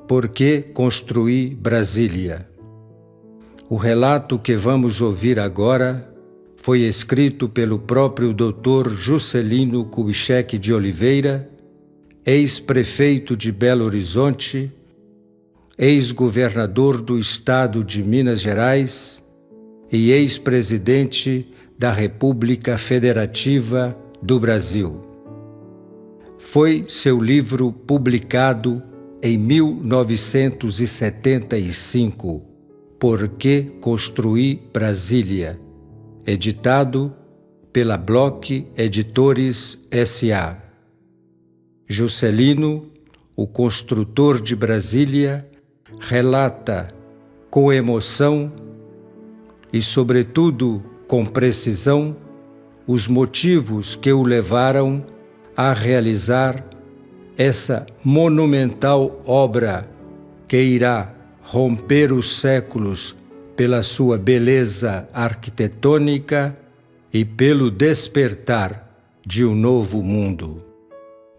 Por que construí Brasília? O relato que vamos ouvir agora foi escrito pelo próprio Dr. Juscelino Kubitschek de Oliveira, ex-prefeito de Belo Horizonte, ex-governador do estado de Minas Gerais e ex-presidente da República Federativa do Brasil. Foi seu livro publicado em 1975, Por que construí Brasília, editado pela Bloch Editores S.A. Juscelino, o construtor de Brasília, relata com emoção e, sobretudo, com precisão, os motivos que o levaram a realizar essa monumental obra que irá romper os séculos pela sua beleza arquitetônica e pelo despertar de um novo mundo.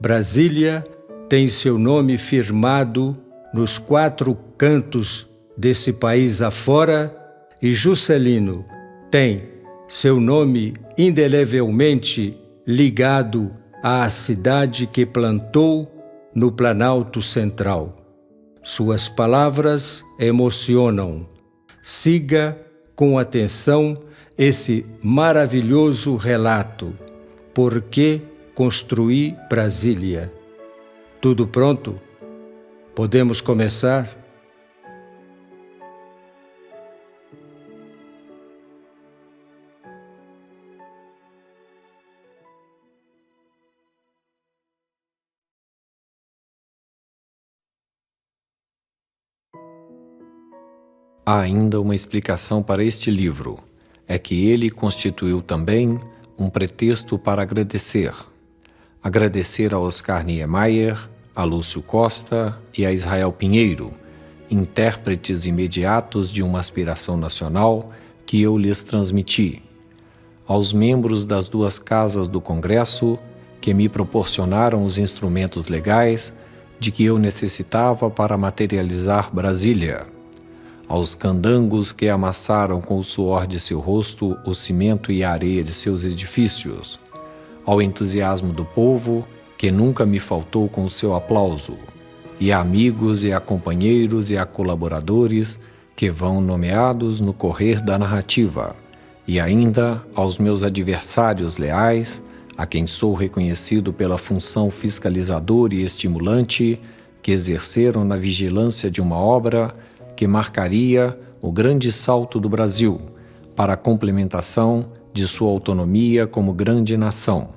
Brasília tem seu nome firmado nos 4 cantos desse país afora e Juscelino tem seu nome indelevelmente ligado à cidade que plantou no Planalto Central. Suas palavras emocionam. Siga com atenção esse maravilhoso relato. Por que construí Brasília? Tudo pronto? Podemos começar? Há ainda uma explicação para este livro, é que ele constituiu também um pretexto para agradecer. Agradecer a Oscar Niemeyer, a Lúcio Costa e a Israel Pinheiro, intérpretes imediatos de uma aspiração nacional que eu lhes transmiti. Aos membros das 2 casas do Congresso, que me proporcionaram os instrumentos legais de que eu necessitava para materializar Brasília. Aos candangos que amassaram com o suor de seu rosto o cimento e a areia de seus edifícios, ao entusiasmo do povo, que nunca me faltou com o seu aplauso, e a amigos e a companheiros e a colaboradores que vão nomeados no correr da narrativa, e ainda aos meus adversários leais, a quem sou reconhecido pela função fiscalizadora e estimulante que exerceram na vigilância de uma obra que marcaria o grande salto do Brasil para a complementação de sua autonomia como grande nação.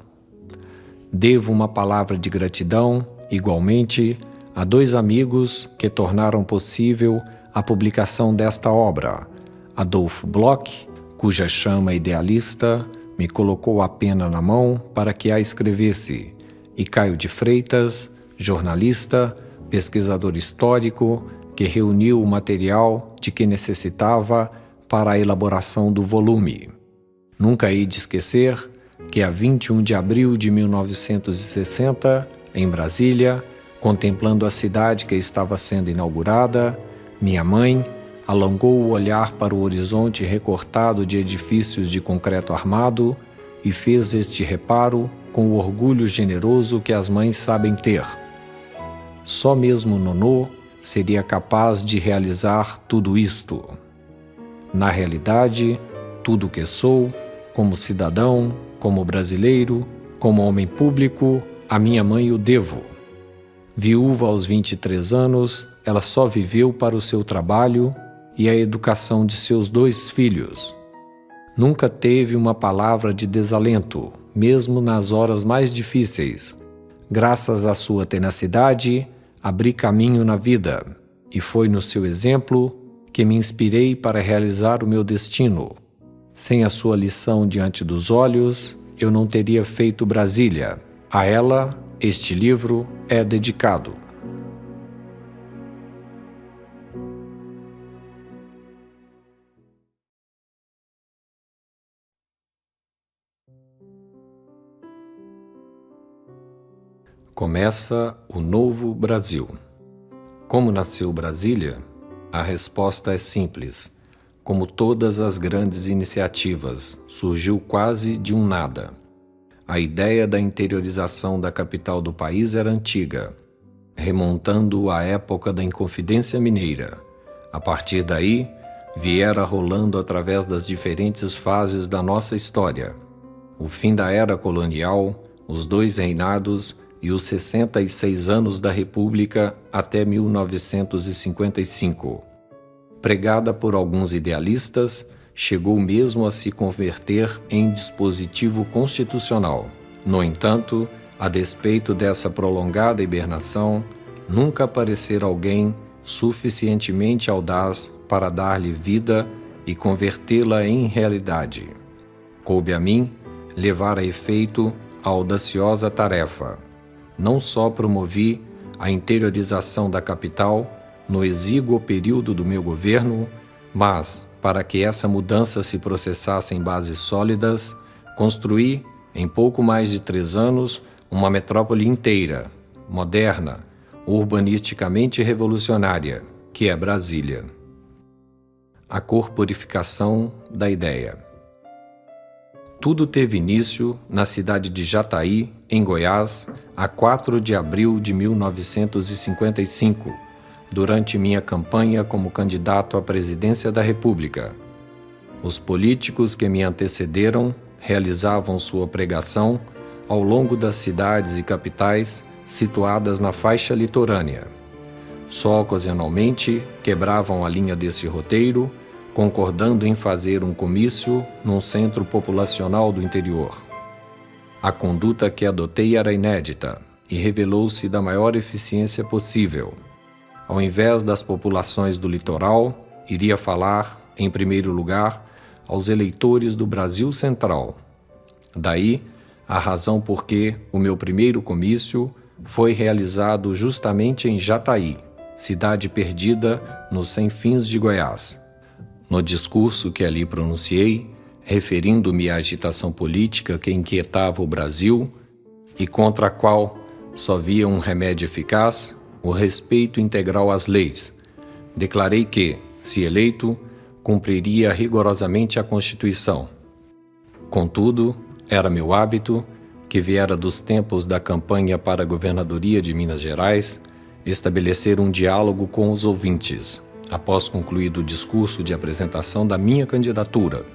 Devo uma palavra de gratidão, igualmente, a 2 amigos que tornaram possível a publicação desta obra: Adolfo Bloch, cuja chama idealista me colocou a pena na mão para que a escrevesse, e Caio de Freitas, jornalista, pesquisador histórico, que reuniu o material de que necessitava para a elaboração do volume. Nunca hei de esquecer que a 21 de abril de 1960, em Brasília, contemplando a cidade que estava sendo inaugurada, minha mãe alongou o olhar para o horizonte recortado de edifícios de concreto armado e fez este reparo com o orgulho generoso que as mães sabem ter. Só mesmo Nonô seria capaz de realizar tudo isto. Na realidade, tudo o que sou, como cidadão, como brasileiro, como homem público, a minha mãe o devo. Viúva aos 23 anos, ela só viveu para o seu trabalho e a educação de seus 2 filhos. Nunca teve uma palavra de desalento, mesmo nas horas mais difíceis. Graças à sua tenacidade, abri caminho na vida, e foi no seu exemplo que me inspirei para realizar o meu destino. Sem a sua lição diante dos olhos, eu não teria feito Brasília. A ela, este livro é dedicado. Começa o novo Brasil. Como nasceu Brasília? A resposta é simples. Como todas as grandes iniciativas, surgiu quase de um nada. A ideia da interiorização da capital do país era antiga, remontando à época da Inconfidência Mineira. A partir daí, viera rolando através das diferentes fases da nossa história. O fim da era colonial, os 2 reinados e os 66 anos da República até 1955. Pregada por alguns idealistas, chegou mesmo a se converter em dispositivo constitucional. No entanto, a despeito dessa prolongada hibernação, nunca aparecera alguém suficientemente audaz para dar-lhe vida e convertê-la em realidade. Coube a mim levar a efeito a audaciosa tarefa. Não só promovi a interiorização da capital no exíguo período do meu governo, mas, para que essa mudança se processasse em bases sólidas, construí, em pouco mais de 3 anos, uma metrópole inteira, moderna, urbanisticamente revolucionária, que é Brasília. A corporificação da ideia. Tudo teve início na cidade de Jataí, em Goiás, a 4 de abril de 1955, durante minha campanha como candidato à presidência da República. Os políticos que me antecederam realizavam sua pregação ao longo das cidades e capitais situadas na faixa litorânea. Só ocasionalmente quebravam a linha desse roteiro, concordando em fazer um comício num centro populacional do interior. A conduta que adotei era inédita e revelou-se da maior eficiência possível. Ao invés das populações do litoral, iria falar, em primeiro lugar, aos eleitores do Brasil Central. Daí, a razão por que o meu primeiro comício foi realizado justamente em Jataí, cidade perdida nos 100 fins de Goiás. No discurso que ali pronunciei, referindo-me à agitação política que inquietava o Brasil e contra a qual só via um remédio eficaz, o respeito integral às leis, declarei que, se eleito, cumpriria rigorosamente a Constituição. Contudo, era meu hábito, que viera dos tempos da campanha para a governadoria de Minas Gerais, estabelecer um diálogo com os ouvintes, após concluído o discurso de apresentação da minha candidatura.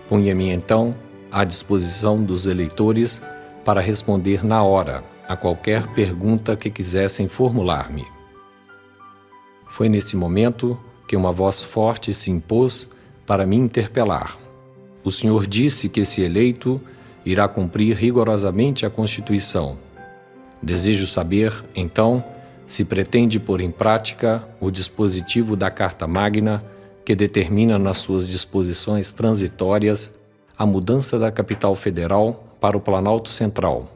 Punha-me então à disposição dos eleitores para responder na hora a qualquer pergunta que quisessem formular-me. Foi nesse momento que uma voz forte se impôs para me interpelar. O senhor disse que, se eleito, irá cumprir rigorosamente a Constituição. Desejo saber, então, se pretende pôr em prática o dispositivo da Carta Magna que determina nas suas disposições transitórias a mudança da capital federal para o Planalto Central.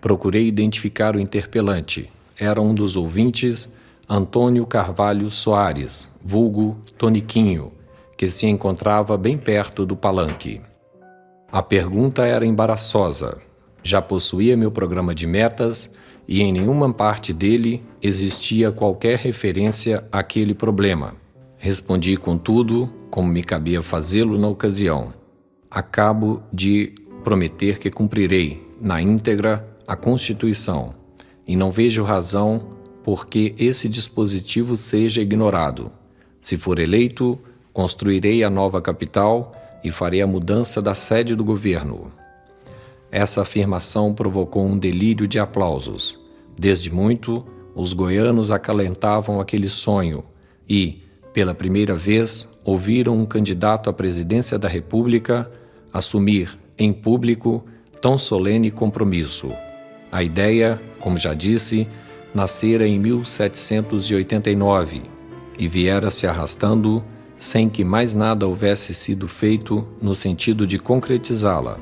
Procurei identificar o interpelante. Era um dos ouvintes, Antônio Carvalho Soares, vulgo Toniquinho, que se encontrava bem perto do palanque. A pergunta era embaraçosa. Já possuía meu programa de metas e em nenhuma parte dele existia qualquer referência àquele problema. Respondi, contudo, como me cabia fazê-lo na ocasião. Acabo de prometer que cumprirei, na íntegra, a Constituição, e não vejo razão por que esse dispositivo seja ignorado. Se for eleito, construirei a nova capital e farei a mudança da sede do governo. Essa afirmação provocou um delírio de aplausos. Desde muito, os goianos acalentavam aquele sonho e, pela primeira vez, ouviram um candidato à presidência da República assumir, em público, tão solene compromisso. A ideia, como já disse, nascera em 1789 e viera se arrastando sem que mais nada houvesse sido feito no sentido de concretizá-la.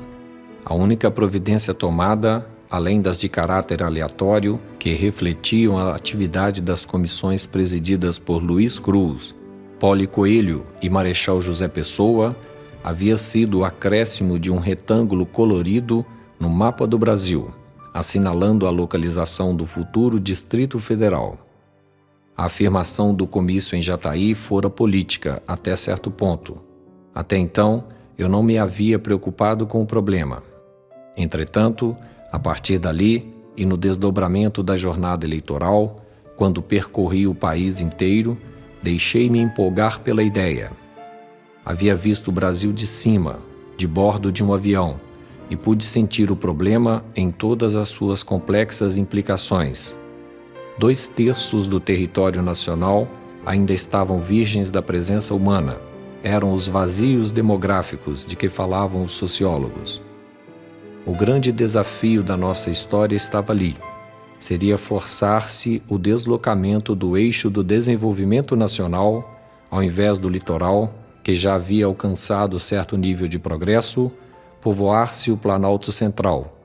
A única providência tomada, além das de caráter aleatório, que refletiam a atividade das comissões presididas por Luiz Cruz, Poli Coelho e Marechal José Pessoa, havia sido o acréscimo de um retângulo colorido no mapa do Brasil, assinalando a localização do futuro Distrito Federal. A afirmação do comício em Jataí fora política até certo ponto. Até então, eu não me havia preocupado com o problema. Entretanto, a partir dali e no desdobramento da jornada eleitoral, quando percorri o país inteiro, deixei-me empolgar pela ideia. Havia visto o Brasil de cima, de bordo de um avião, e pude sentir o problema em todas as suas complexas implicações. 2/3 do território nacional ainda estavam virgens da presença humana. Eram os vazios demográficos de que falavam os sociólogos. O grande desafio da nossa história estava ali. Seria forçar-se o deslocamento do eixo do desenvolvimento nacional, ao invés do litoral, que já havia alcançado certo nível de progresso, povoar-se o Planalto Central.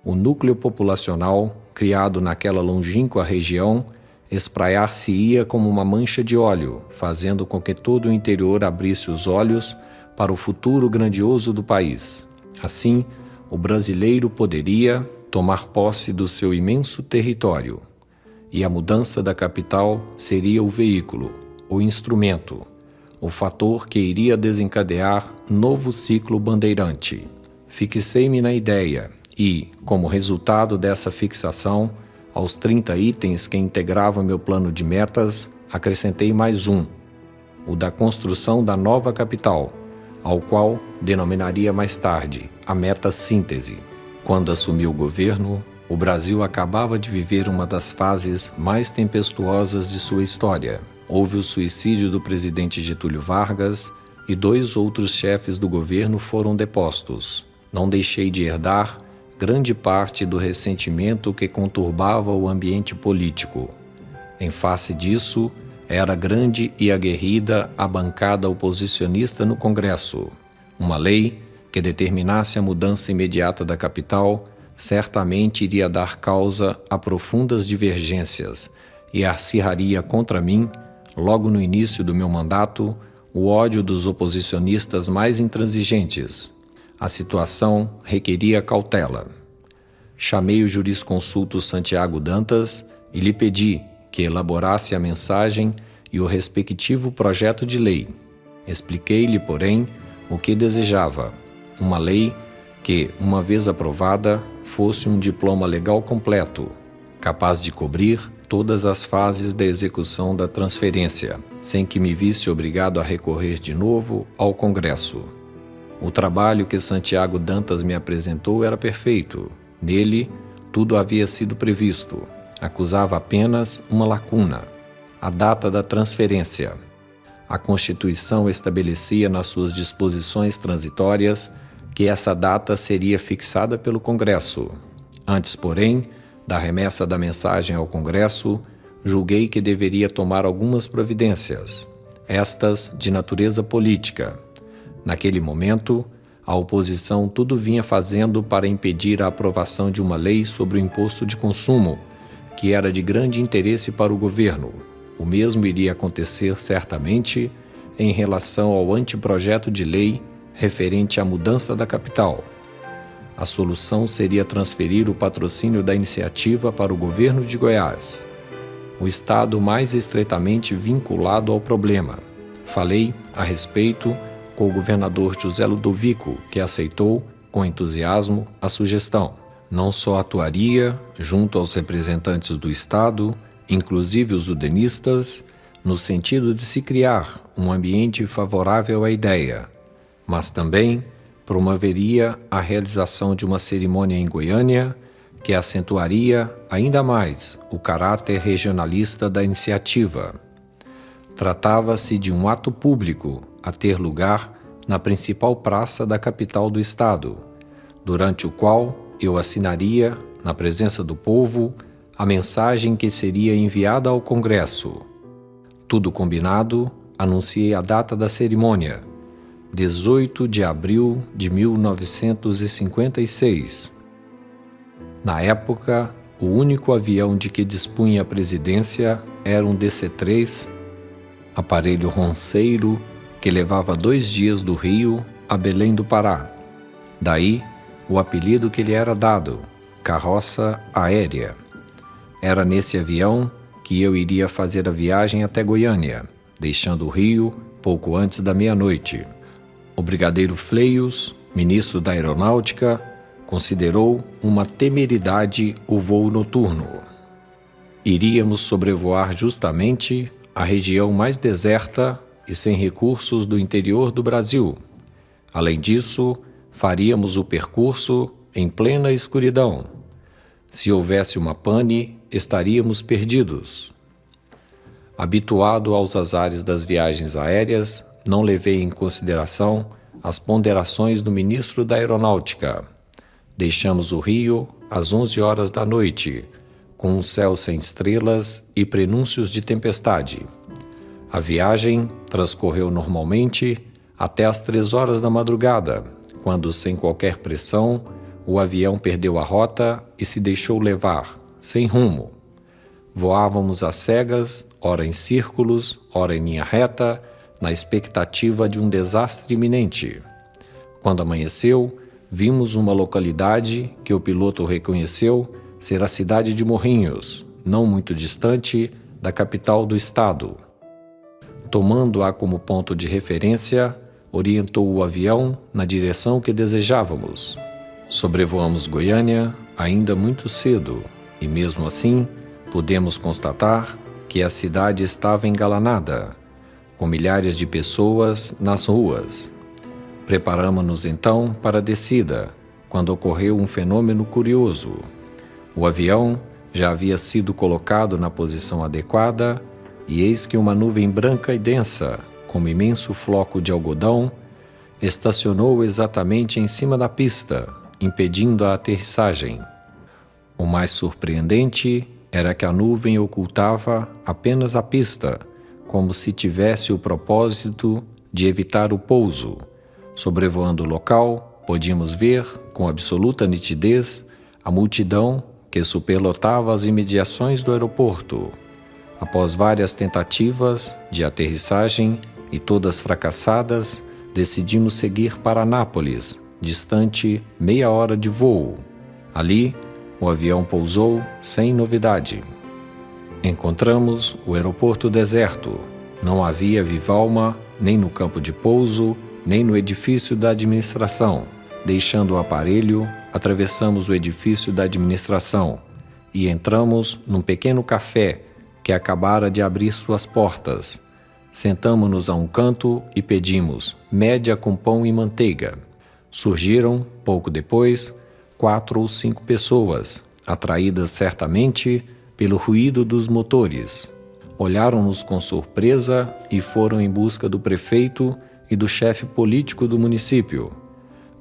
O núcleo populacional, criado naquela longínqua região, espraiar-se-ia como uma mancha de óleo, fazendo com que todo o interior abrisse os olhos para o futuro grandioso do país. Assim, o brasileiro poderia tomar posse do seu imenso território, e a mudança da capital seria o veículo, o instrumento, o fator que iria desencadear novo ciclo bandeirante. Fixei-me na ideia e, como resultado dessa fixação, aos 30 itens que integravam meu plano de metas, acrescentei mais um, o da construção da nova capital, ao qual denominaria mais tarde a meta síntese. Quando assumi o governo, o Brasil acabava de viver uma das fases mais tempestuosas de sua história. Houve o suicídio do presidente Getúlio Vargas e 2 outros chefes do governo foram depostos. Não deixei de herdar grande parte do ressentimento que conturbava o ambiente político. Em face disso, era grande e aguerrida a bancada oposicionista no Congresso. Uma lei que determinasse a mudança imediata da capital certamente iria dar causa a profundas divergências e acirraria contra mim, logo no início do meu mandato, o ódio dos oposicionistas mais intransigentes. A situação requeria cautela. Chamei o jurisconsulto Santiago Dantas e lhe pedi que elaborasse a mensagem e o respectivo projeto de lei. Expliquei-lhe, porém, o que desejava: uma lei que, uma vez aprovada, fosse um diploma legal completo, capaz de cobrir todas as fases da execução da transferência, sem que me visse obrigado a recorrer de novo ao Congresso. O trabalho que Santiago Dantas me apresentou era perfeito. Nele, tudo havia sido previsto. Acusava apenas uma lacuna: a data da transferência. A Constituição estabelecia nas suas disposições transitórias que essa data seria fixada pelo Congresso. Antes, porém, da remessa da mensagem ao Congresso, julguei que deveria tomar algumas providências, estas de natureza política. Naquele momento, a oposição tudo vinha fazendo para impedir a aprovação de uma lei sobre o imposto de consumo, que era de grande interesse para o governo. O mesmo iria acontecer certamente em relação ao anteprojeto de lei referente à mudança da capital. A solução seria transferir o patrocínio da iniciativa para o governo de Goiás, o estado mais estreitamente vinculado ao problema. Falei a respeito com o governador José Ludovico, que aceitou, com entusiasmo, a sugestão. Não só atuaria, junto aos representantes do Estado, inclusive os udenistas, no sentido de se criar um ambiente favorável à ideia, mas também promoveria a realização de uma cerimônia em Goiânia que acentuaria ainda mais o caráter regionalista da iniciativa. Tratava-se de um ato público a ter lugar na principal praça da capital do estado, durante o qual eu assinaria, na presença do povo, a mensagem que seria enviada ao Congresso. Tudo combinado, anunciei a data da cerimônia, 18 de abril de 1956. Na época, o único avião de que dispunha a presidência era um DC-3, aparelho ronceiro que levava 2 dias do Rio a Belém do Pará. Daí, o apelido que lhe era dado, carroça aérea. Era nesse avião que eu iria fazer a viagem até Goiânia, deixando o Rio pouco antes da meia-noite. O brigadeiro Fleios, ministro da Aeronáutica, considerou uma temeridade o voo noturno. Iríamos sobrevoar justamente a região mais deserta e sem recursos do interior do Brasil. Além disso, faríamos o percurso em plena escuridão. Se houvesse uma pane, estaríamos perdidos. Habituado aos azares das viagens aéreas, não levei em consideração as ponderações do ministro da Aeronáutica. Deixamos o Rio às 11 horas da noite, com um céu sem estrelas e prenúncios de tempestade. A viagem transcorreu normalmente até às 3 horas da madrugada, quando, sem qualquer pressão, o avião perdeu a rota e se deixou levar, sem rumo. Voávamos às cegas, ora em círculos, ora em linha reta, na expectativa de um desastre iminente. Quando amanheceu, vimos uma localidade que o piloto reconheceu ser a cidade de Morrinhos, não muito distante da capital do estado. Tomando-a como ponto de referência, orientou o avião na direção que desejávamos. Sobrevoamos Goiânia ainda muito cedo e, mesmo assim, pudemos constatar que a cidade estava engalanada, com milhares de pessoas nas ruas. Preparamo-nos então para a descida, quando ocorreu um fenômeno curioso. O avião já havia sido colocado na posição adequada e eis que uma nuvem branca e densa, como imenso floco de algodão, estacionou exatamente em cima da pista, impedindo a aterrissagem. O mais surpreendente era que a nuvem ocultava apenas a pista, como se tivesse o propósito de evitar o pouso. Sobrevoando o local, podíamos ver, com absoluta nitidez, a multidão que superlotava as imediações do aeroporto. Após várias tentativas de aterrissagem e todas fracassadas, decidimos seguir para Anápolis, distante meia hora de voo. Ali, o avião pousou sem novidade. Encontramos o aeroporto deserto. Não havia viva alma, nem no campo de pouso, nem no edifício da administração. Deixando o aparelho, atravessamos o edifício da administração e entramos num pequeno café que acabara de abrir suas portas. Sentamo-nos a um canto e pedimos média com pão e manteiga. Surgiram, pouco depois, 4 ou 5 pessoas, atraídas certamente pelo ruído dos motores. Olharam-nos com surpresa e foram em busca do prefeito e do chefe político do município.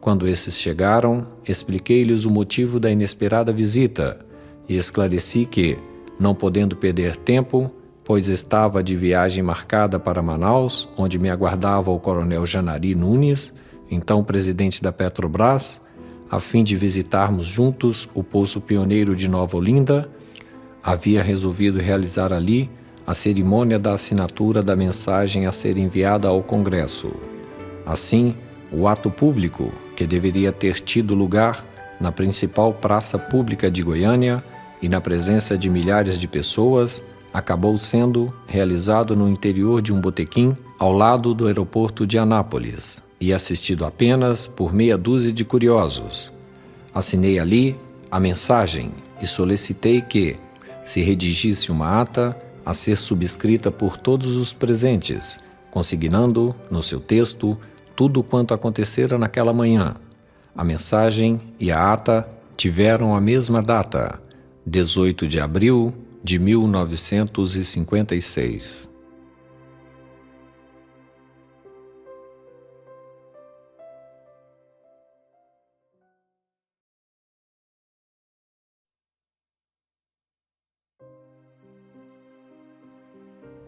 Quando esses chegaram, expliquei-lhes o motivo da inesperada visita e esclareci que, não podendo perder tempo, pois estava de viagem marcada para Manaus, onde me aguardava o coronel Janari Nunes, então presidente da Petrobras, a fim de visitarmos juntos o Poço Pioneiro de Nova Olinda, havia resolvido realizar ali a cerimônia da assinatura da mensagem a ser enviada ao Congresso. Assim, o ato público, que deveria ter tido lugar na principal praça pública de Goiânia e na presença de milhares de pessoas, acabou sendo realizado no interior de um botequim ao lado do aeroporto de Anápolis e assistido apenas por meia dúzia de curiosos. Assinei ali a mensagem e solicitei que se redigisse uma ata a ser subscrita por todos os presentes, consignando no seu texto tudo quanto acontecera naquela manhã. A mensagem e a ata tiveram a mesma data, 18 de abril de 1956.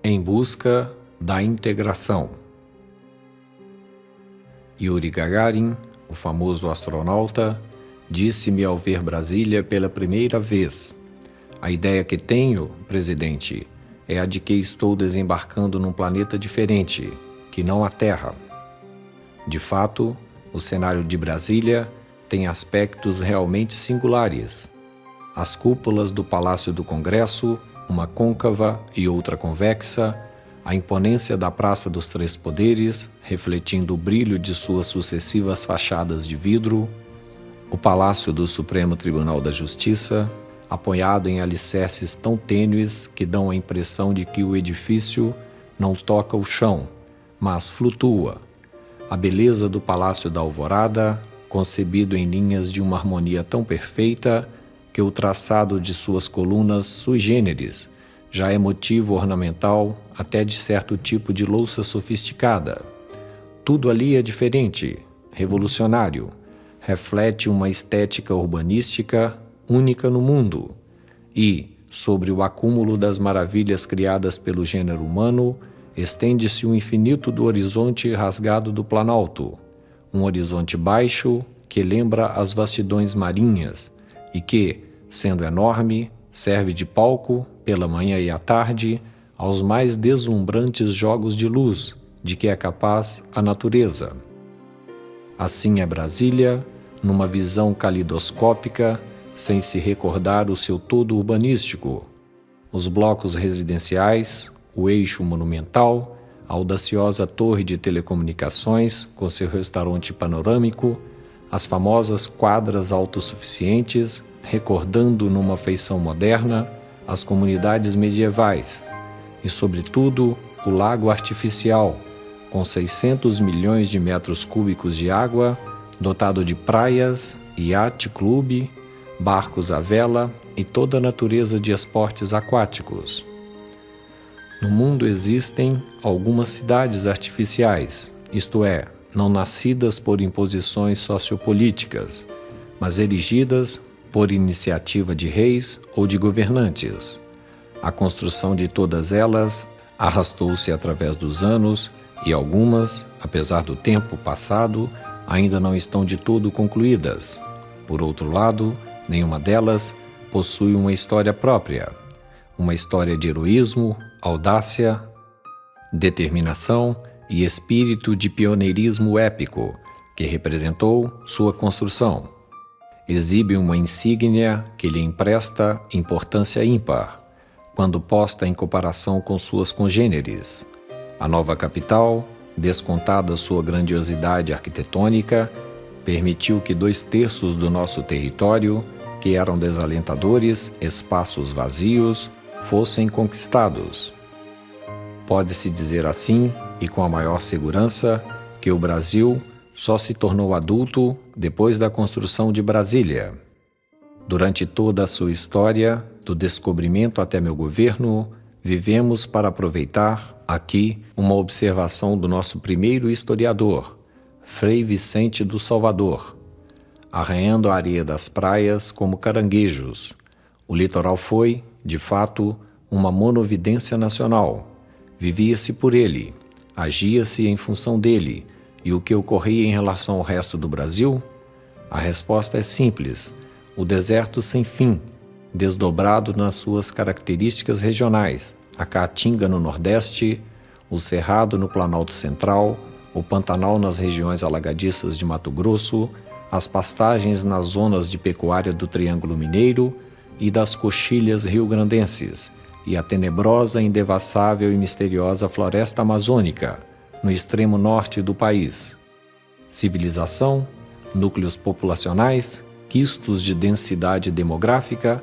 Em busca da integração. Yuri Gagarin, o famoso astronauta, disse-me ao ver Brasília pela primeira vez: "A ideia que tenho, presidente, é a de que estou desembarcando num planeta diferente, que não a Terra." De fato, o cenário de Brasília tem aspectos realmente singulares. As cúpulas do Palácio do Congresso uma côncava e outra convexa, a imponência da Praça dos Três Poderes, refletindo o brilho de suas sucessivas fachadas de vidro, o Palácio do Supremo Tribunal da Justiça, apoiado em alicerces tão tênues que dão a impressão de que o edifício não toca o chão, mas flutua. A beleza do Palácio da Alvorada, concebido em linhas de uma harmonia tão perfeita que o traçado de suas colunas sui generis já é motivo ornamental até de certo tipo de louça sofisticada. Tudo ali é diferente, revolucionário, reflete uma estética urbanística única no mundo e, sobre o acúmulo das maravilhas criadas pelo gênero humano, estende-se o infinito do horizonte rasgado do Planalto, um horizonte baixo que lembra as vastidões marinhas e que, sendo enorme, serve de palco, pela manhã e à tarde, aos mais deslumbrantes jogos de luz de que é capaz a natureza. Assim é Brasília, numa visão calidoscópica, sem se recordar o seu todo urbanístico. Os blocos residenciais, o eixo monumental, a audaciosa torre de telecomunicações com seu restaurante panorâmico, as famosas quadras autossuficientes, recordando numa feição moderna as comunidades medievais e, sobretudo, o lago artificial, com 600 milhões de metros cúbicos de água, dotado de praias, iate clube, barcos à vela e toda a natureza de esportes aquáticos. No mundo existem algumas cidades artificiais, isto é, não nascidas por imposições sociopolíticas, mas erigidas por iniciativa de reis ou de governantes. A construção de todas elas arrastou-se através dos anos e algumas, apesar do tempo passado, ainda não estão de todo concluídas. Por outro lado, nenhuma delas possui uma história própria, uma história de heroísmo, audácia, determinação e espírito de pioneirismo épico que representou sua construção. Exibe uma insígnia que lhe empresta importância ímpar, quando posta em comparação com suas congêneres. A nova capital, descontada sua grandiosidade arquitetônica, permitiu que 2/3 do nosso território, que eram desalentadores espaços vazios, fossem conquistados. Pode-se dizer assim, e com a maior segurança, que o Brasil só se tornou adulto depois da construção de Brasília. Durante toda a sua história, do descobrimento até meu governo, vivemos para aproveitar aqui uma observação do nosso primeiro historiador, Frei Vicente do Salvador, arranhando a areia das praias como caranguejos. O litoral foi, de fato, uma monovidência nacional. Vivia-se por ele, agia-se em função dele. E o que ocorria em relação ao resto do Brasil? A resposta é simples: o deserto sem fim, desdobrado nas suas características regionais, a Caatinga no Nordeste, o Cerrado no Planalto Central, o Pantanal nas regiões alagadiças de Mato Grosso, as pastagens nas zonas de pecuária do Triângulo Mineiro e das coxilhas rio-grandenses, e a tenebrosa, indevassável e misteriosa floresta amazônica, no extremo norte do país. Civilização, núcleos populacionais, quistos de densidade demográfica,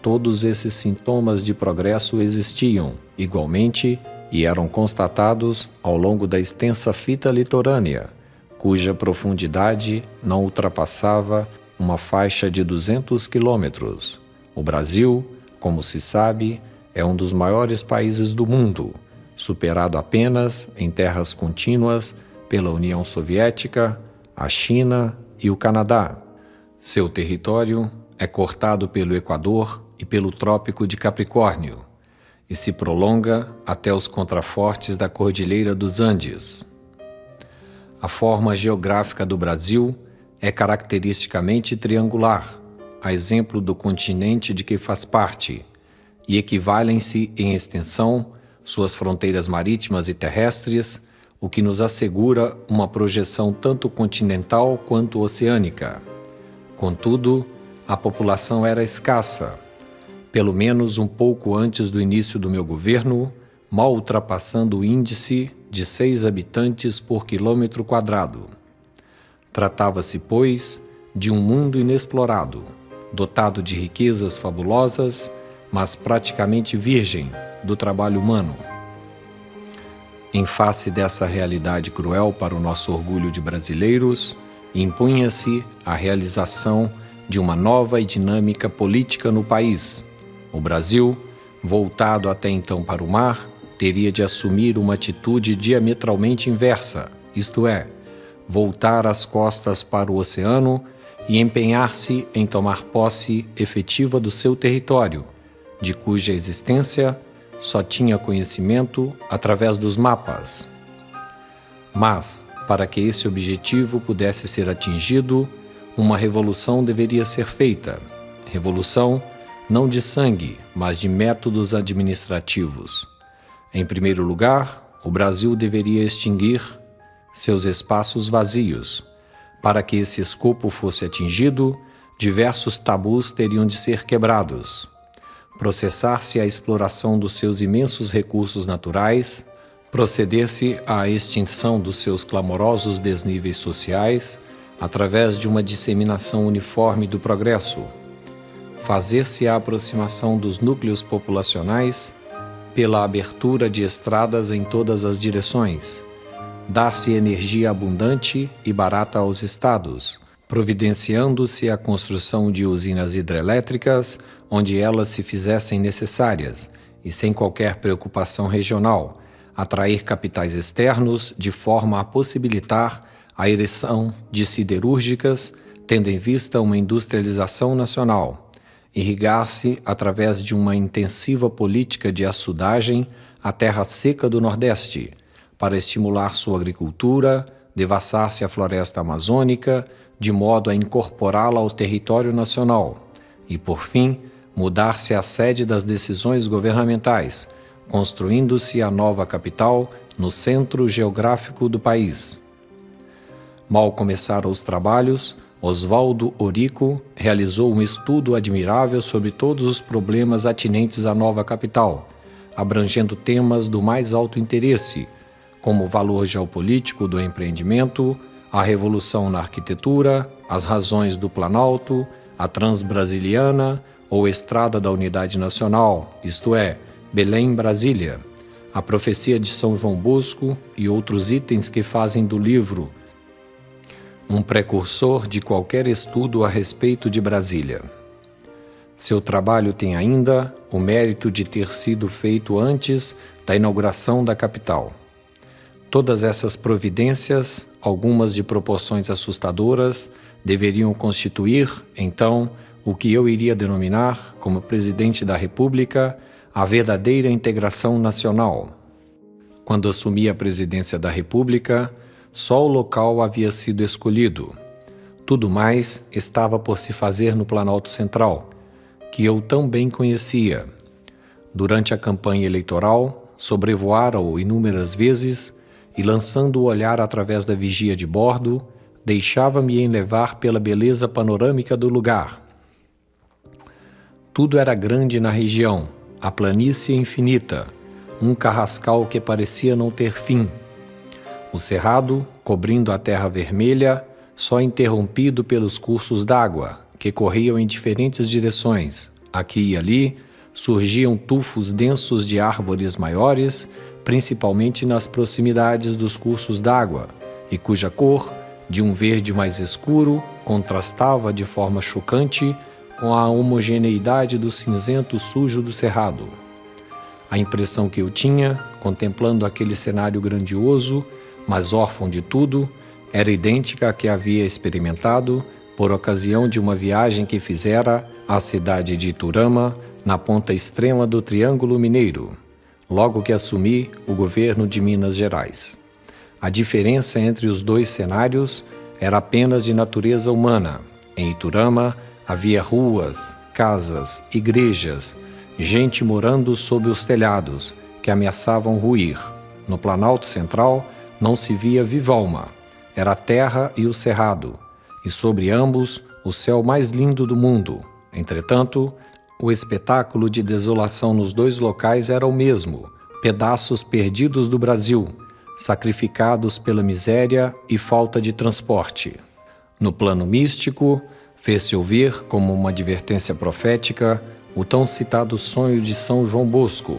todos esses sintomas de progresso existiam, igualmente, e eram constatados ao longo da extensa fita litorânea, cuja profundidade não ultrapassava uma faixa de 200 quilômetros. O Brasil, como se sabe, é um dos maiores países do mundo, superado apenas em terras contínuas pela União Soviética, a China e o Canadá. Seu território é cortado pelo Equador e pelo Trópico de Capricórnio e se prolonga até os contrafortes da Cordilheira dos Andes. A forma geográfica do Brasil é caracteristicamente triangular, a exemplo do continente de que faz parte, e equivalem-se em extensão suas fronteiras marítimas e terrestres, o que nos assegura uma projeção tanto continental quanto oceânica. Contudo, a população era escassa. pelo menos um pouco antes do início do meu governo, mal ultrapassando o índice de 6 habitantes por quilômetro quadrado. Tratava-se, pois, de um mundo inexplorado, dotado de riquezas fabulosas, mas praticamente virgem do trabalho humano. Em face dessa realidade cruel para o nosso orgulho de brasileiros, impunha-se a realização de uma nova e dinâmica política no país. O Brasil, voltado até então para o mar, teria de assumir uma atitude diametralmente inversa, isto é, voltar as costas para o oceano e empenhar-se em tomar posse efetiva do seu território, de cuja existência só tinha conhecimento através dos mapas. Mas, para que esse objetivo pudesse ser atingido, uma revolução deveria ser feita. Revolução não de sangue, mas de métodos administrativos. Em primeiro lugar, o Brasil deveria extinguir seus espaços vazios. Para que esse escopo fosse atingido, diversos tabus teriam de ser quebrados. Processar-se a exploração dos seus imensos recursos naturais, proceder-se à extinção dos seus clamorosos desníveis sociais através de uma disseminação uniforme do progresso, fazer-se a aproximação dos núcleos populacionais pela abertura de estradas em todas as direções, dar-se energia abundante e barata aos estados, providenciando-se a construção de usinas hidrelétricas onde elas se fizessem necessárias e sem qualquer preocupação regional, atrair capitais externos de forma a possibilitar a ereção de siderúrgicas, tendo em vista uma industrialização nacional, irrigar-se através de uma intensiva política de açudagem a terra seca do Nordeste, para estimular sua agricultura, devassar-se a floresta amazônica, de modo a incorporá-la ao território nacional, e, por fim, mudar-se a sede das decisões governamentais, construindo-se a nova capital no centro geográfico do país. Mal começaram os trabalhos, Oswaldo Orico realizou um estudo admirável sobre todos os problemas atinentes à nova capital, abrangendo temas do mais alto interesse, como o valor geopolítico do empreendimento, a revolução na arquitetura, as razões do Planalto, a Transbrasiliana ou Estrada da Unidade Nacional, isto é, Belém-Brasília, a profecia de São João Bosco e outros itens que fazem do livro um precursor de qualquer estudo a respeito de Brasília. Seu trabalho tem ainda o mérito de ter sido feito antes da inauguração da capital. Todas essas providências, algumas de proporções assustadoras, deveriam constituir, então, o que eu iria denominar, como presidente da República, a verdadeira integração nacional. Quando assumi a presidência da República, só o local havia sido escolhido. Tudo mais estava por se fazer no Planalto Central, que eu tão bem conhecia. Durante a campanha eleitoral, sobrevoara-o inúmeras vezes e, lançando o olhar através da vigia de bordo, deixava-me enlevar pela beleza panorâmica do lugar. Tudo era grande na região, a planície infinita, um carrascal que parecia não ter fim. O cerrado, cobrindo a terra vermelha, só interrompido pelos cursos d'água, que corriam em diferentes direções. Aqui e ali, surgiam tufos densos de árvores maiores, principalmente nas proximidades dos cursos d'água, e cuja cor, de um verde mais escuro, contrastava de forma chocante com a homogeneidade do cinzento sujo do cerrado. A impressão que eu tinha, contemplando aquele cenário grandioso, mas órfão de tudo, era idêntica à que havia experimentado por ocasião de uma viagem que fizera à cidade de Iturama, na ponta extrema do Triângulo Mineiro, logo que assumi o governo de Minas Gerais. A diferença entre os dois cenários era apenas de natureza humana. Em Iturama havia ruas, casas, igrejas, gente morando sob os telhados, que ameaçavam ruir. No Planalto Central não se via viva alma. Era a terra e o cerrado, e sobre ambos o céu mais lindo do mundo. Entretanto, O espetáculo de desolação nos dois locais era o mesmo: pedaços perdidos do Brasil, sacrificados pela miséria e falta de transporte. No plano místico, fez-se ouvir, como uma advertência profética, o tão citado sonho de São João Bosco.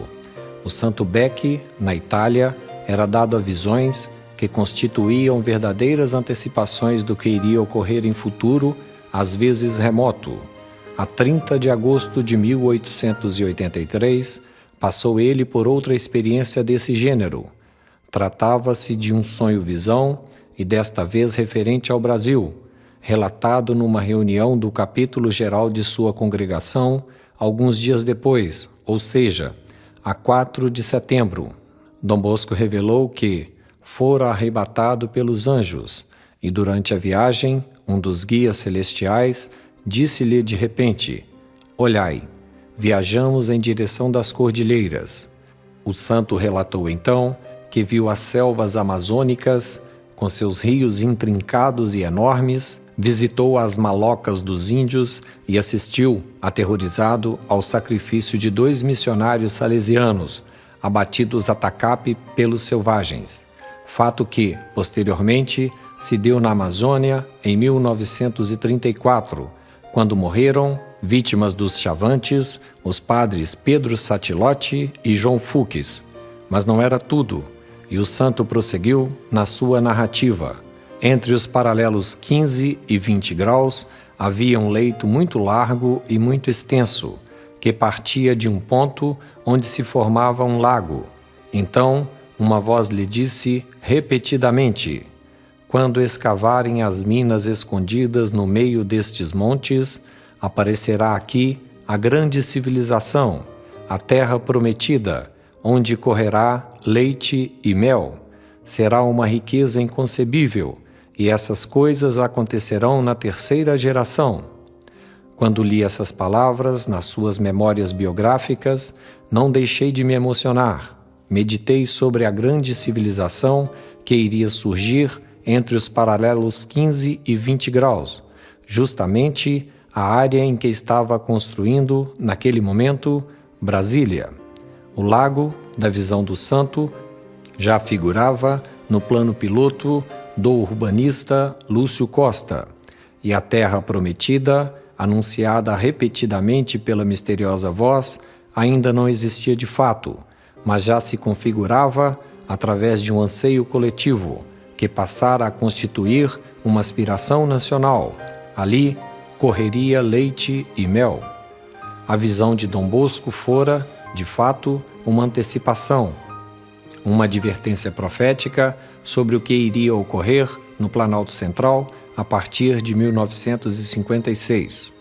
O Santo Bec, na Itália, era dado a visões que constituíam verdadeiras antecipações do que iria ocorrer em futuro, às vezes remoto. A 30 de agosto de 1883, passou ele por outra experiência desse gênero. Tratava-se de um sonho-visão e desta vez referente ao Brasil, relatado numa reunião do capítulo geral de sua congregação, alguns dias depois, ou seja, a 4 de setembro. Dom Bosco revelou que fora arrebatado pelos anjos e durante a viagem, um dos guias celestiais disse-lhe de repente: "Olhai, viajamos em direção das cordilheiras." O santo relatou então que viu as selvas amazônicas com seus rios intrincados e enormes, visitou as malocas dos índios e assistiu, aterrorizado, ao sacrifício de 2 missionários salesianos, abatidos a tacape pelos selvagens. Fato que, posteriormente, se deu na Amazônia em 1934, quando morreram, vítimas dos Chavantes, os padres Pedro Satilotti e João Fuchs. Mas não era tudo, e o santo prosseguiu na sua narrativa. Entre os paralelos 15 e 20 graus havia um leito muito largo e muito extenso, que partia de um ponto onde se formava um lago. Então, uma voz lhe disse repetidamente: "Quando escavarem as minas escondidas no meio destes montes, aparecerá aqui a grande civilização, a terra prometida, onde correrá leite e mel. Será uma riqueza inconcebível, e essas coisas acontecerão na 3ª geração." Quando li essas palavras nas suas memórias biográficas, não deixei de me emocionar. Meditei sobre a grande civilização que iria surgir entre os paralelos 15 e 20 graus, justamente a área em que estava construindo, naquele momento, Brasília. O lago, da visão do santo, já figurava no plano piloto do urbanista Lúcio Costa, e a terra prometida, anunciada repetidamente pela misteriosa voz, ainda não existia de fato, mas já se configurava através de um anseio coletivo que passara a constituir uma aspiração nacional. Ali correria leite e mel. A visão de Dom Bosco fora, de fato, uma antecipação, uma advertência profética sobre o que iria ocorrer no Planalto Central a partir de 1956.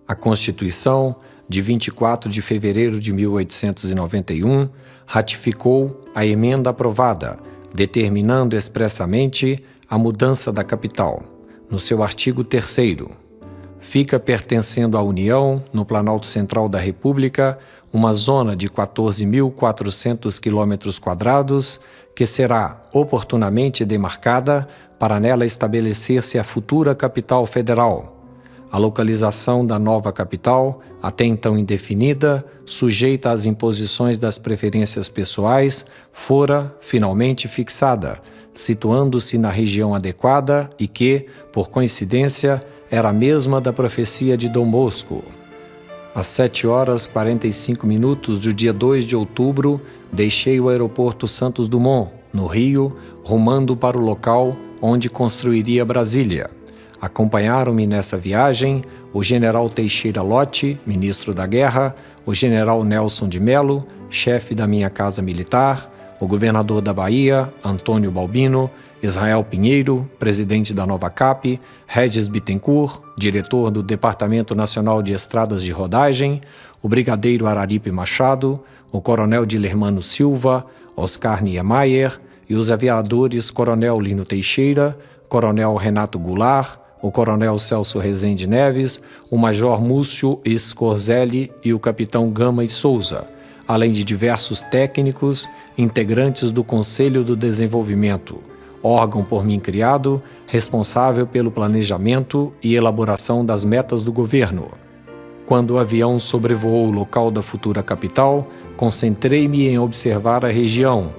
A Constituição, de 24 de fevereiro de 1891, ratificou a emenda aprovada, determinando expressamente a mudança da capital. No seu artigo 3º, fica pertencendo à União, no Planalto Central da República, uma zona de 14.400 km², que será oportunamente demarcada para nela estabelecer-se a futura capital federal. A localização da nova capital, até então indefinida, sujeita às imposições das preferências pessoais, fora finalmente fixada, situando-se na região adequada e que, por coincidência, era a mesma da profecia de Dom Bosco. Às 7h45 do dia 2 de outubro, deixei o aeroporto Santos Dumont, no Rio, rumando para o local onde construiria Brasília. Acompanharam-me nessa viagem o general Teixeira Lott, ministro da Guerra, o general Nelson de Mello, chefe da minha casa militar, o governador da Bahia, Antônio Balbino, Israel Pinheiro, presidente da Nova Cap, Regis Bittencourt, diretor do Departamento Nacional de Estradas de Rodagem, o brigadeiro Araripe Machado, o coronel Dilermano Silva, Oscar Niemeyer e os aviadores coronel Lino Teixeira, coronel Renato Goulart, o coronel Celso Rezende Neves, o major Múcio Scorzelli e o capitão Gama e Souza, além de diversos técnicos, integrantes do Conselho do Desenvolvimento, órgão por mim criado, responsável pelo planejamento e elaboração das metas do governo. Quando o avião sobrevoou o local da futura capital, concentrei-me em observar a região.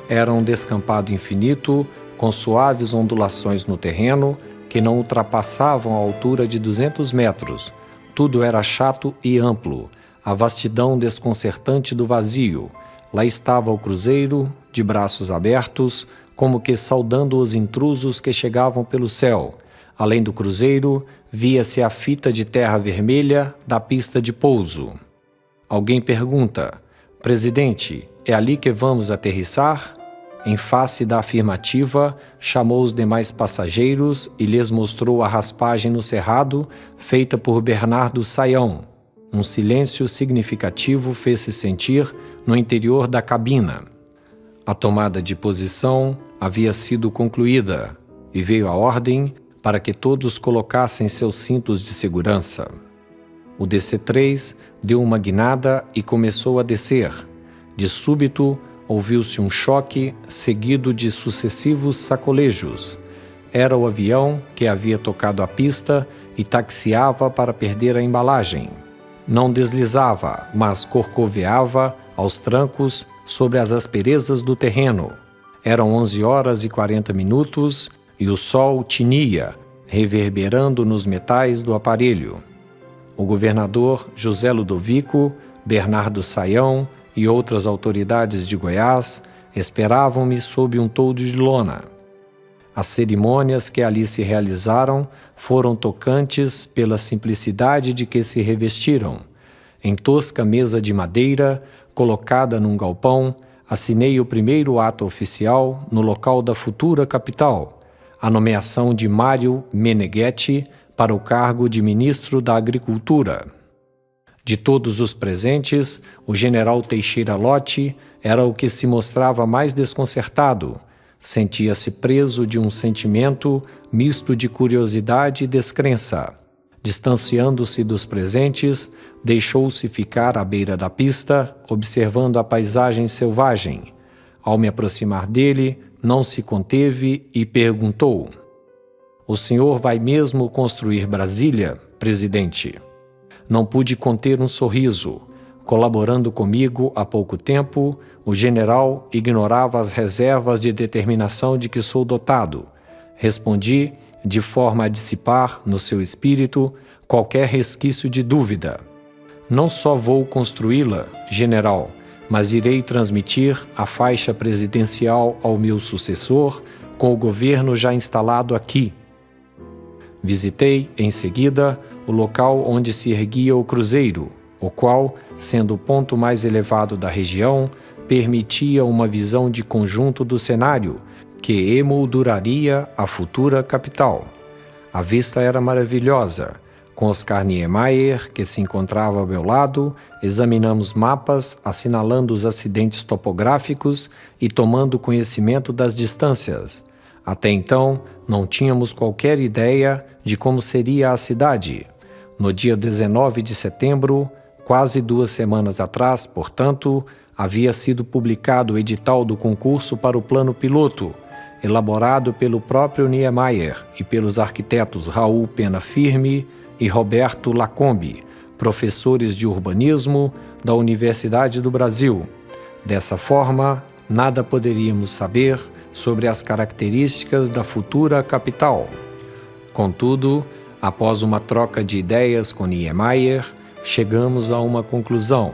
Era um descampado infinito, com suaves ondulações no terreno, que não ultrapassavam a altura de 200 metros. Tudo era chato e amplo, a vastidão desconcertante do vazio. Lá estava o cruzeiro, de braços abertos, como que saudando os intrusos que chegavam pelo céu. Além do cruzeiro, via-se a fita de terra vermelha da pista de pouso. Alguém pergunta: presidente, é ali que vamos aterrissar? Em face da afirmativa, chamou os demais passageiros e lhes mostrou a raspagem no cerrado feita por Bernardo Saião. Um silêncio significativo fez-se sentir no interior da cabina. A tomada de posição havia sido concluída e veio a ordem para que todos colocassem seus cintos de segurança. O DC-3 deu uma guinada e começou a descer. De súbito, ouviu-se um choque seguido de sucessivos sacolejos. Era o avião que havia tocado a pista e taxiava para perder a embalagem. Não deslizava, mas corcoveava aos trancos sobre as asperezas do terreno. Eram 11h40 e o sol tinia, reverberando nos metais do aparelho. O governador José Ludovico, Bernardo Saião e outras autoridades de Goiás esperavam-me sob um toldo de lona. As cerimônias que ali se realizaram foram tocantes pela simplicidade de que se revestiram. Em tosca mesa de madeira, colocada num galpão, assinei o primeiro ato oficial no local da futura capital, a nomeação de Mário Meneghetti para o cargo de ministro da Agricultura. De todos os presentes, o general Teixeira Lott era o que se mostrava mais desconcertado. Sentia-se preso de um sentimento misto de curiosidade e descrença. Distanciando-se dos presentes, deixou-se ficar à beira da pista, observando a paisagem selvagem. Ao me aproximar dele, não se conteve e perguntou: "O senhor vai mesmo construir Brasília, presidente?" Não pude conter um sorriso. Colaborando comigo há pouco tempo, o general ignorava as reservas de determinação de que sou dotado. Respondi, de forma a dissipar, no seu espírito, qualquer resquício de dúvida: "Não só vou construí-la, general, mas irei transmitir a faixa presidencial ao meu sucessor, com o governo já instalado aqui." Visitei, em seguida, o local onde se erguia o cruzeiro, o qual, sendo o ponto mais elevado da região, permitia uma visão de conjunto do cenário, que emolduraria a futura capital. A vista era maravilhosa. Com Oscar Niemeyer, que se encontrava ao meu lado, examinamos mapas, assinalando os acidentes topográficos e tomando conhecimento das distâncias. Até então, não tínhamos qualquer ideia de como seria a cidade. No dia 19 de setembro, quase 2 semanas atrás, portanto, havia sido publicado o edital do concurso para o plano piloto, elaborado pelo próprio Niemeyer e pelos arquitetos Raul Pena Firme e Roberto Lacombe, professores de urbanismo da Universidade do Brasil. Dessa forma, nada poderíamos saber sobre as características da futura capital. Contudo, após uma troca de ideias com Niemeyer, chegamos a uma conclusão.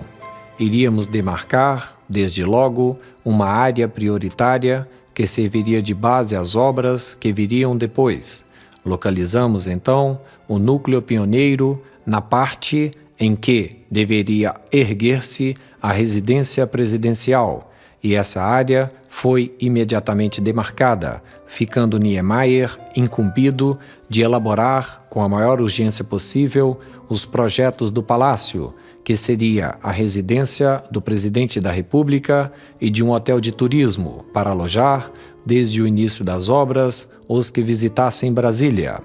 Iríamos demarcar, desde logo, uma área prioritária que serviria de base às obras que viriam depois. Localizamos, então, o núcleo pioneiro na parte em que deveria erguer-se a residência presidencial, e essa área foi imediatamente demarcada, ficando Niemeyer incumbido de elaborar, com a maior urgência possível, os projetos do palácio, que seria a residência do presidente da República e de um hotel de turismo para alojar, desde o início das obras, os que visitassem Brasília.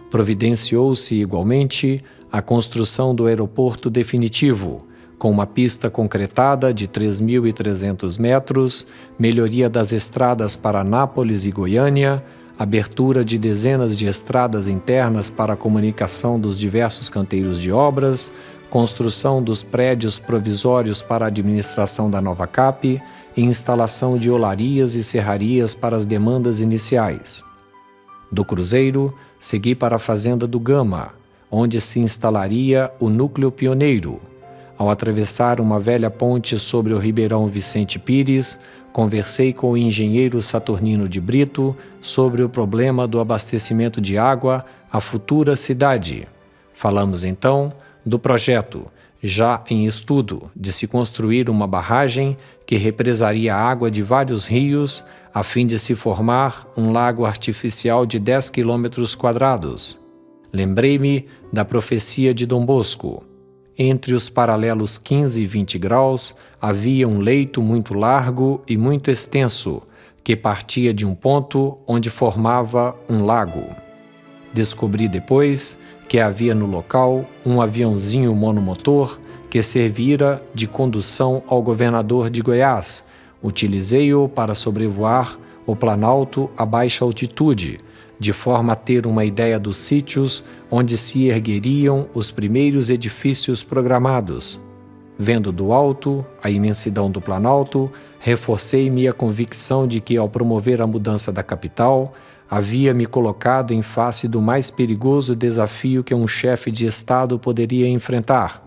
Providenciou-se igualmente a construção do aeroporto definitivo, com uma pista concretada de 3.300 metros, melhoria das estradas para Nápoles e Goiânia, abertura de dezenas de estradas internas para a comunicação dos diversos canteiros de obras, construção dos prédios provisórios para a administração da nova CAP e instalação de olarias e serrarias para as demandas iniciais. Do Cruzeiro, segui para a Fazenda do Gama, onde se instalaria o núcleo pioneiro. Ao atravessar uma velha ponte sobre o Ribeirão Vicente Pires, conversei com o engenheiro Saturnino de Brito sobre o problema do abastecimento de água à futura cidade. Falamos então do projeto, já em estudo, de se construir uma barragem que represaria a água de vários rios a fim de se formar um lago artificial de 10 km². Lembrei-me da profecia de Dom Bosco. Entre os paralelos 15 e 20 graus havia um leito muito largo e muito extenso, que partia de um ponto onde formava um lago. Descobri depois que havia no local um aviãozinho monomotor que servira de condução ao governador de Goiás. Utilizei-o para sobrevoar o Planalto a baixa altitude, de forma a ter uma ideia dos sítios onde se ergueriam os primeiros edifícios programados. Vendo do alto a imensidão do Planalto, reforcei minha convicção de que, ao promover a mudança da capital, havia me colocado em face do mais perigoso desafio que um chefe de Estado poderia enfrentar.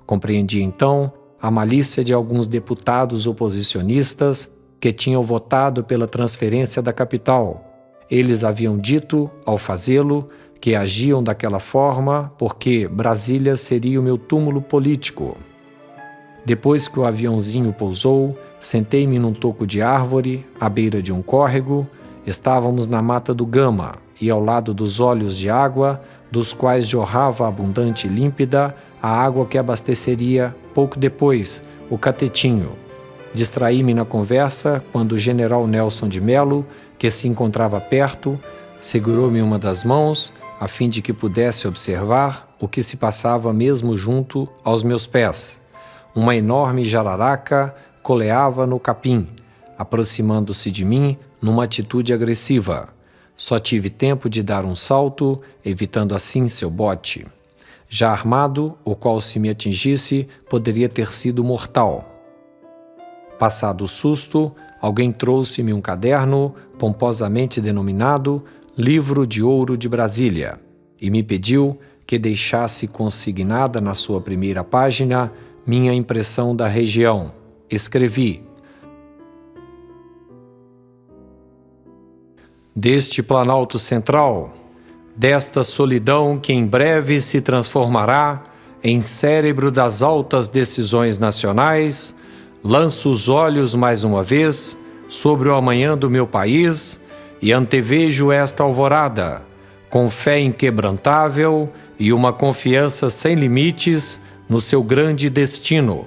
Compreendi então a malícia de alguns deputados oposicionistas que tinham votado pela transferência da capital. Eles haviam dito, ao fazê-lo, que agiam daquela forma porque Brasília seria o meu túmulo político. Depois que o aviãozinho pousou, sentei-me num toco de árvore, à beira de um córrego. Estávamos na Mata do Gama e ao lado dos olhos de água, dos quais jorrava abundante e límpida a água que abasteceria, pouco depois, o Catetinho. Distraí-me na conversa quando o general Nelson de Mello, que se encontrava perto, segurou-me uma das mãos a fim de que pudesse observar o que se passava mesmo junto aos meus pés. Uma enorme jararaca coleava no capim, aproximando-se de mim numa atitude agressiva. Só tive tempo de dar um salto, evitando assim seu bote. Já armado, o qual, se me atingisse, poderia ter sido mortal. Passado o susto, alguém trouxe-me um caderno, pomposamente denominado Livro de Ouro de Brasília, e me pediu que deixasse consignada na sua primeira página minha impressão da região. Escrevi: deste Planalto Central, desta solidão que em breve se transformará em cérebro das altas decisões nacionais, lanço os olhos mais uma vez sobre o amanhã do meu país e antevejo esta alvorada, com fé inquebrantável e uma confiança sem limites no seu grande destino.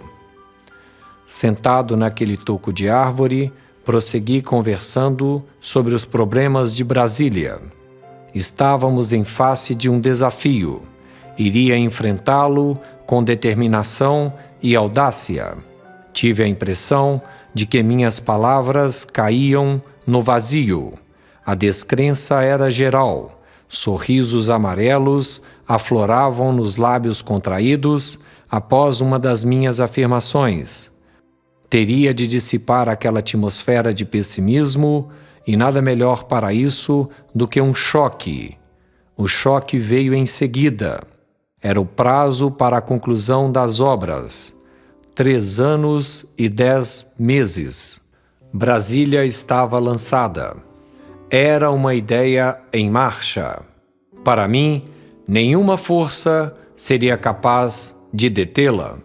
Sentado naquele toco de árvore, prossegui conversando sobre os problemas de Brasília. Estávamos em face de um desafio. Iria enfrentá-lo com determinação e audácia. Tive a impressão de que minhas palavras caíam no vazio. A descrença era geral. Sorrisos amarelos afloravam nos lábios contraídos após uma das minhas afirmações. Teria de dissipar aquela atmosfera de pessimismo e nada melhor para isso do que um choque. O choque veio em seguida. Era o prazo para a conclusão das obras. 3 anos e 10 meses. Brasília estava lançada. Era uma ideia em marcha. Para mim, nenhuma força seria capaz de detê-la.